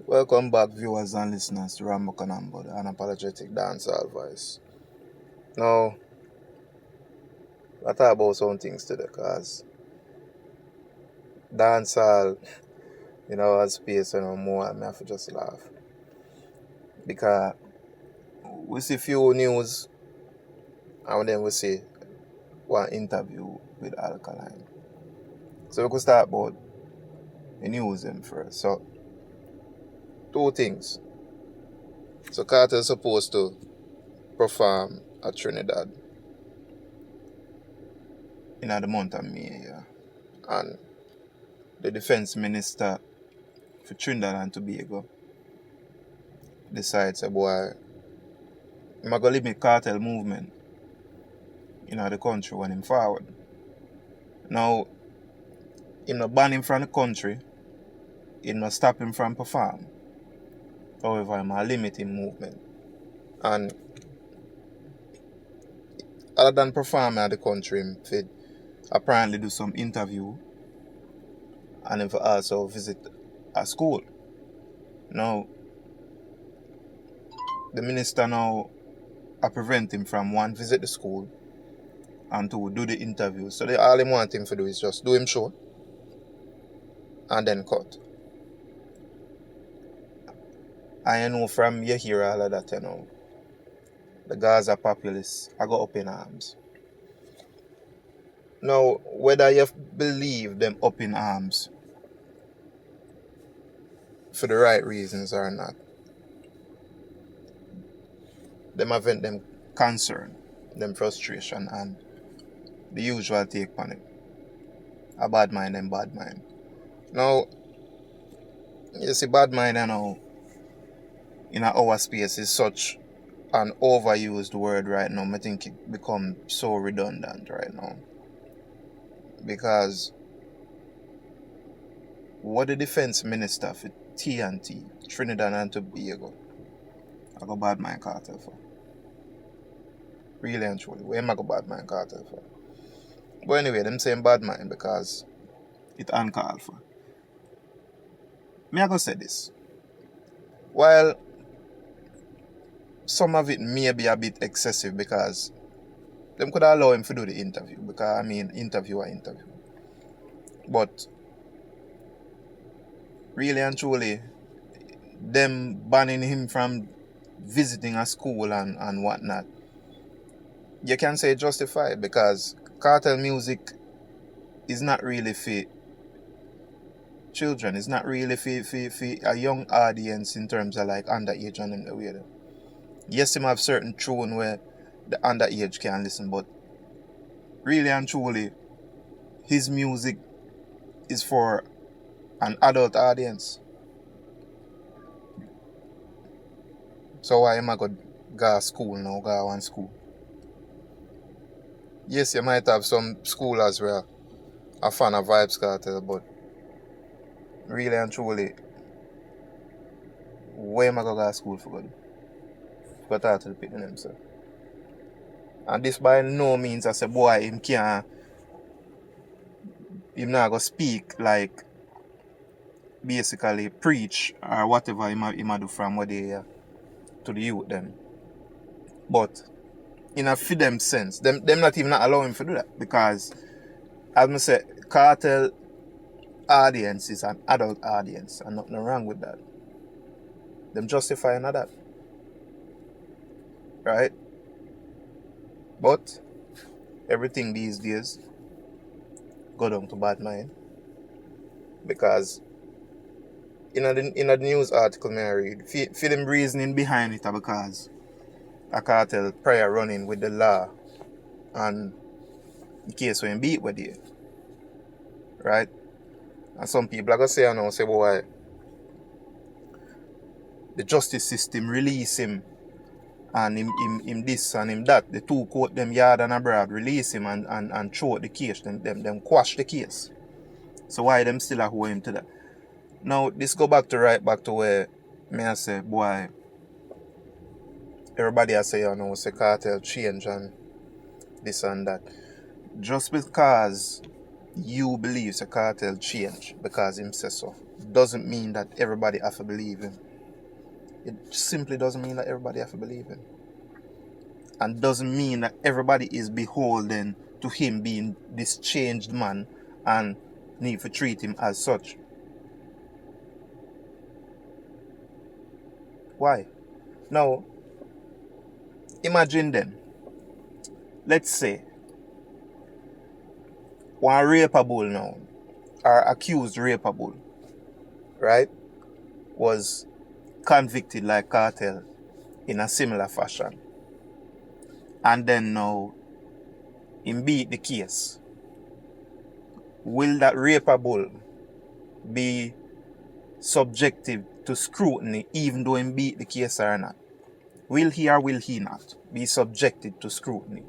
Welcome back, viewers and listeners, to RamboKanambo, the Unapologetic Dancehall voice. Now, I talk about some things today, because dancehall, has space, more, and I have to just laugh. Because we see few news, and then we see one interview with Alkaline. So we could start about the news then first. So, two things. So Kartel is supposed to perform at Trinidad in the month of May, and the defense minister for Trinidad and Tobago decides, boy, I'm going to limit cartel movement in the country when him forward. Now, him not ban him from the country, him not stop him from perform. However, I'm going to limit him movement. And other than performing at the country, him could apparently do some interview and him also visit a school. Now, the minister now prevent him from one, visit the school, and two, do the interview. So all him want him to do is just do him show and then cut. I know from you hear all of that, the Gaza populace I got up in arms. Now, whether you believe them up in arms for the right reasons or not, them event them concern, them frustration, and the usual take on it. A bad mind and bad mind. Now, you see, bad mind in our space is such an overused word right now. I think it becomes so redundant right now. Because what the defense minister for TNT, Trinidad and Tobago, I go bad mind Kartel for. Really and truly. Where am I go bad mind Kartel for? But anyway, them saying bad mind because it uncalled for. Me I go say this. While some of it may be a bit excessive because them could allow him to do the interview, because interview. But really and truly, them banning him from visiting a school and whatnot, you can say justified, because cartel music is not really for children. It's not really for a young audience in terms of like underage and the way. Yes, him have certain tune where the underage can listen, but really and truly, his music is for an adult audience. So why am I go to school now, go one school? Yes, you might have some school as well, a fan of Vibes Kartel, but really and truly, where am I going to school for good? Go talk to the people themselves. And this by no means I say, boy, him not going to speak like basically preach or whatever he do from what they to the youth them. But in a for them sense, them not even allow him to do that, because as I say, cartel audience is an adult audience and nothing wrong with that. Them justifying that. Right? But everything these days go down to bad mind, because in the news article I read, feel them reasoning behind it because a cartel prior running with the law and in case when beat with you. Right? And some people are going to say, boy, the justice system release him, and him this and him that. The two court them yard and abroad, release him and throw out the case, them quash the case. So why them still hold him to that? Now this go back to where me I say, boy, everybody I say, say cartel change and this and that. Just because you believe the cartel change because him says so, doesn't mean that everybody have to believe him. It simply doesn't mean that everybody have to believe him. And doesn't mean that everybody is beholden to him being this changed man and need to treat him as such. Why? Now, imagine then, let's say, one rapeable now, or accused rapeable, right, was convicted like Kartel in a similar fashion. And then now, him beat the case. Will that rapeable be subjective to scrutiny even though him beat the case or not? Will he or will he not be subjected to scrutiny?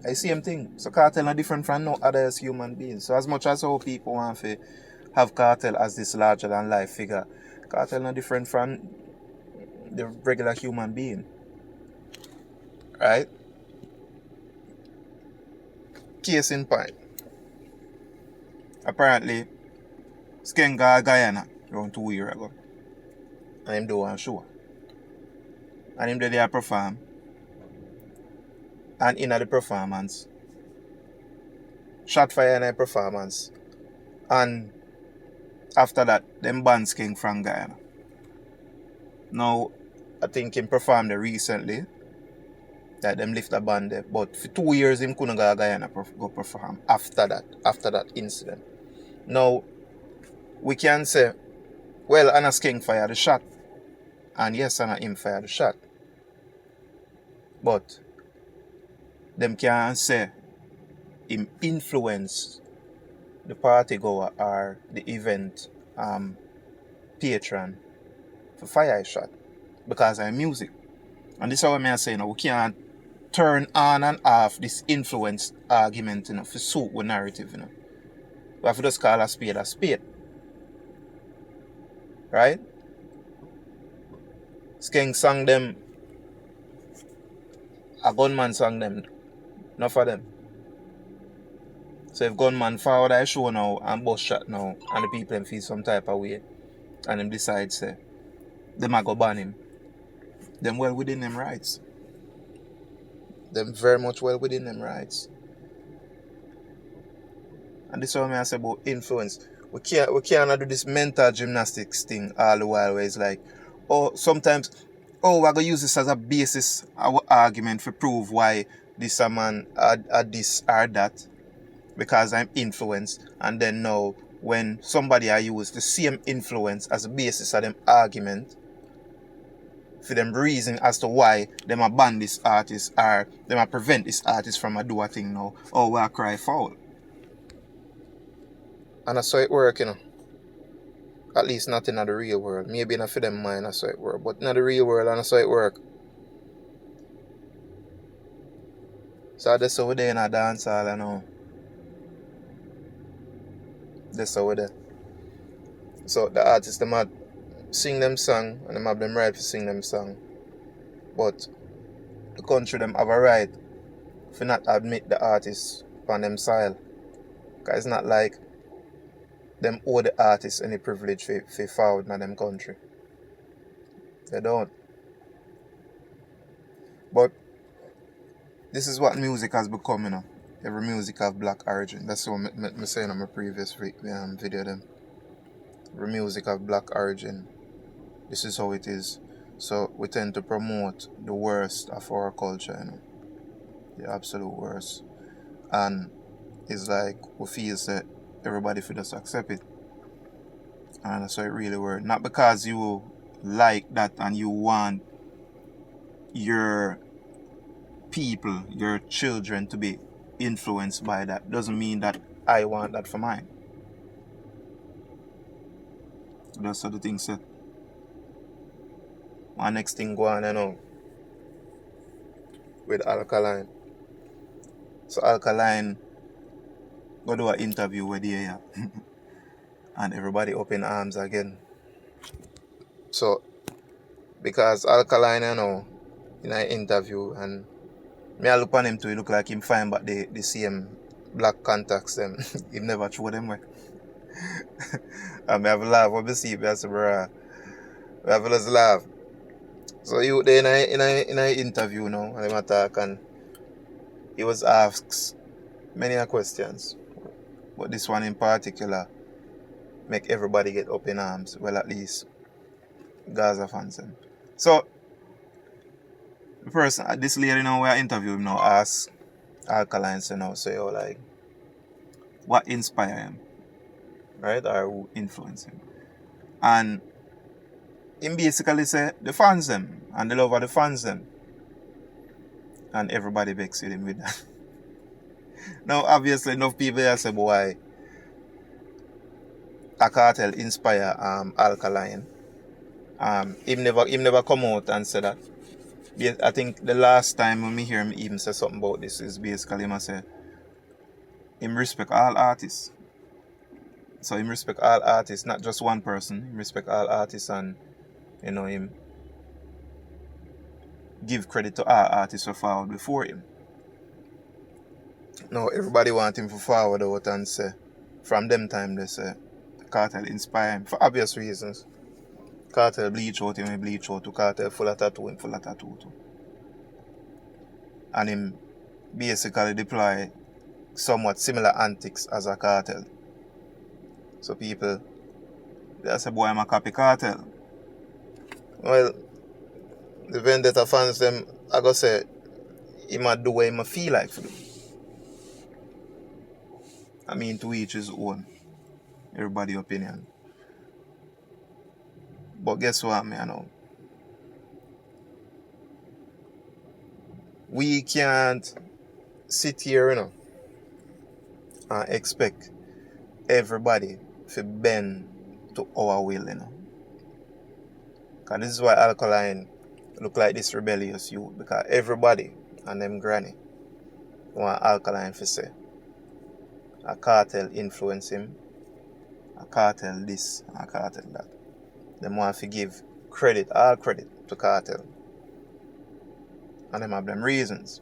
I see him thing. So Kartel are different from no other human beings. So as much as how people want to have Kartel as this larger than life figure, Kartel are different from the regular human being. Right? Case in point. Apparently, Skenga Guyana around 2 years ago. And him do one show. And him did there perform. And in the performance, shot fire in the performance. And after that, them bands came from Guyana. Now, I think him performed there recently. That them lift the band there. But for 2 years, him couldn't go to Guyana go perform after that incident. Now, we can say, well, Anna King fired the shot. And yes, Anna him fired the shot. But them can say him influence the party goer or the event patron for fire a shot because of music. And this is what I say now, we can't turn on and off this influence argument, you know, for suit with narrative, you know. We have to just call a spade a spade. Right? Skeng sang them, a gunman sang them, not for them. So if gunman forward a show now and bust shot now and the people them feel some type of way and them decide say them a go ban him, them well within them rights. Them very much well within them rights. And this is what I say about influence. We can't do this mental gymnastics thing all the while where it's like, oh, sometimes, oh, we're going to use this as a basis, our argument for prove why this a man had this or that because I'm influenced. And then now, when somebody I use the same influence as a basis of them argument, for them reason as to why them a ban this artist or them a prevent this artist from a do a thing now, oh, we a cry foul. And I saw it work, you know. At least not in the real world. Maybe not for them mind I saw it work. But in the real world and I saw it work. So that's how we there in a dancehall, you know. That's how we there. So the artists them had sing them song and them have them right to sing them song. But the country them have a right to not admit the artists on them soil. Because it's not like them owe the artists any privilege for forward in them country. They don't. But this is what music has become, you know. Every music have black origin. That's what I saying on my previous video them. Every music have black origin. This is how it is. So we tend to promote the worst of our culture, you know. The absolute worst. And it's like we feel that everybody should just accept it. And that's how it really works. Not because you like that and you want your people, your children to be influenced by that. Doesn't mean that I want that for mine. That's how the thing said. One next thing go on, you know, with Alkaline. So Alkaline go do an interview with the yeah. And everybody up in arms again. So because Alkaline, you know, in an interview and me I look on him too, he look like him fine but the same black contacts them. He never throw them away. And I have a laugh. What you see, I say, bro, we have a laugh. So you there in a interview now, and them talk, and he was asked many questions. But this one in particular make everybody get up in arms. Well, at least Gaza fans them. So the person, this lady now we are interviewing now, asks Alkaline, say, oh, like, what inspire him, right, or who influence him? And him basically say the fans them and the love of the fans them, and everybody vexed with him with that. Now obviously enough people have said why a Kartel inspire Alkaline. Him never come out and say that. I think the last time when me hear him even say something about this is basically him say him respect all artists. So him respect all artists, not just one person. Him respect all artists, and him give credit to all artists who forward before him. Now everybody want him to forward out and say from them time they say Kartel inspire him for obvious reasons. Kartel bleach out him, he bleach out to Kartel full of tattoo, him full of tattoo too. And him basically deploy somewhat similar antics as a Kartel. So people, they say, boy, I'm a copy Kartel. Well, the Vendetta fans, them, I go say, he might do what he feel like for them. I mean, to each his own. Everybody's opinion. But guess what, man? We can't sit here, and expect everybody to bend to our will, Because this is why Alkaline look like this rebellious youth. Because everybody and them granny want Alkaline to say a Kartel influence him, a Kartel this, a Kartel that. Them want to give all credit to Kartel. And them have them reasons.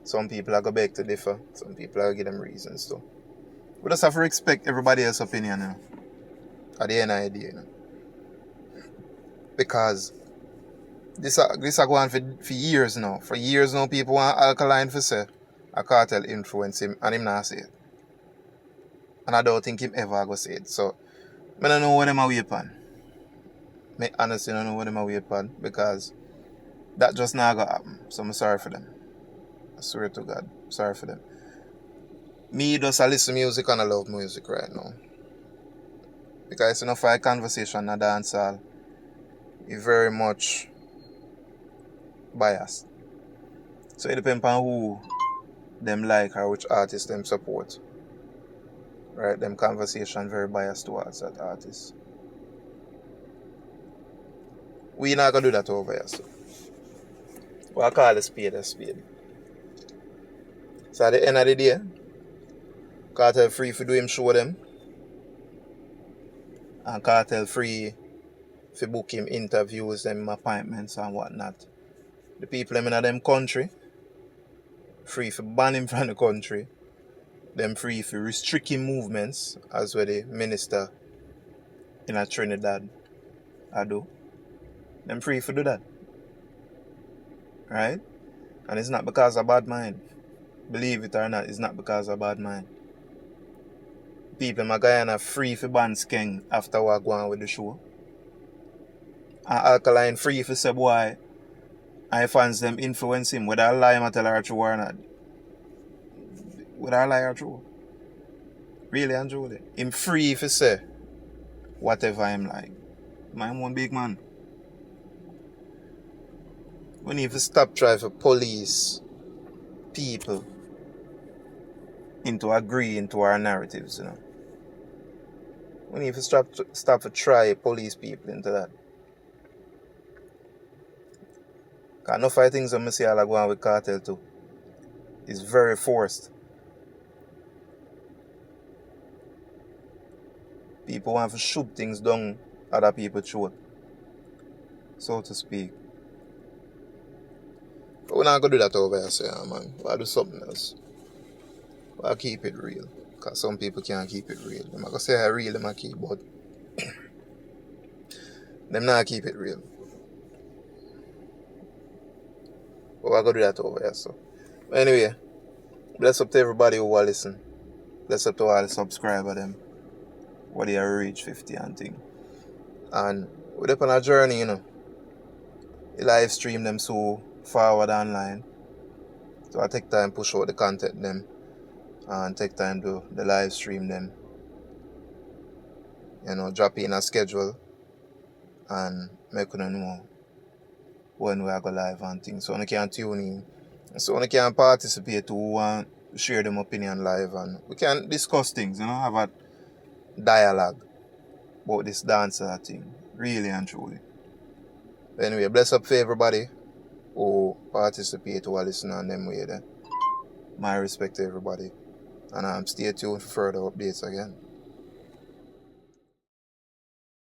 Some people are going to beg to differ. Some people are going to give them reasons too. We just have to respect everybody else's opinion at the end of the day. Because this are going on for years now. For years now, people want Alkaline to say a Kartel influence him, and him not say it. And I don't think him ever go say it. So I don't know what them are wait upon. I honestly don't know what them are wait upon, because that just not gonna happen. So I'm sorry for them. I swear to God, sorry for them. Me just I listen to music and I love music right now. Because it's enough for a conversation in a dancehall. It's very much biased. So it depends on who them like or which artist them support. Right, them conversation very biased towards that artist. We not gonna do that over here, so we'll call a spade a spade. So at the end of the day, Kartel free for do him show them, and Kartel free for book him interviews, them appointments and whatnot. The people them in them country free for ban him from the country. Them free for restrict him movements, as well the minister in a Trinidad I do. Them free for do that. Right? And it's not because of bad mind. Believe it or not, it's not because of bad mind. People in Guyana free for ban skeng after we go on with the show. And Alkaline free for say boy, I fans them influence him, whether I lie or tell her true or not. Whether I lie or true. Really and truly. Him free for say whatever him like. I'm one big man. We need to stop trying to police people into agreeing to our narratives, We need to stop to try police people into that. Because enough of things when I see all I go on with Kartel too. It's very forced. People want to shoot things down other people's throat, so to speak. But we're not going to do that over here, so yeah, man. We'll do something else. We'll keep it real. Because some people can't keep it real. I'm not going to say I real, them I keep, but them not keep it real. But we're going to do that over here, so. But anyway, bless up to everybody who will listen. Bless up to all the subscribers, them. What they reach 50 and thing. And we're up on a journey, you know. The live stream them so forward online. So I take time push out the content them. And take time to the live stream them. You know, drop in a schedule. And make you know when we are go live and things. So you can tune in. So you can participate who want to share them opinion live. And we can discuss things, you know, have a dialogue about this dancer thing. Really and truly. But anyway, bless up for everybody who participate or listen on them way there. My respect to everybody. And stay tuned for further updates again.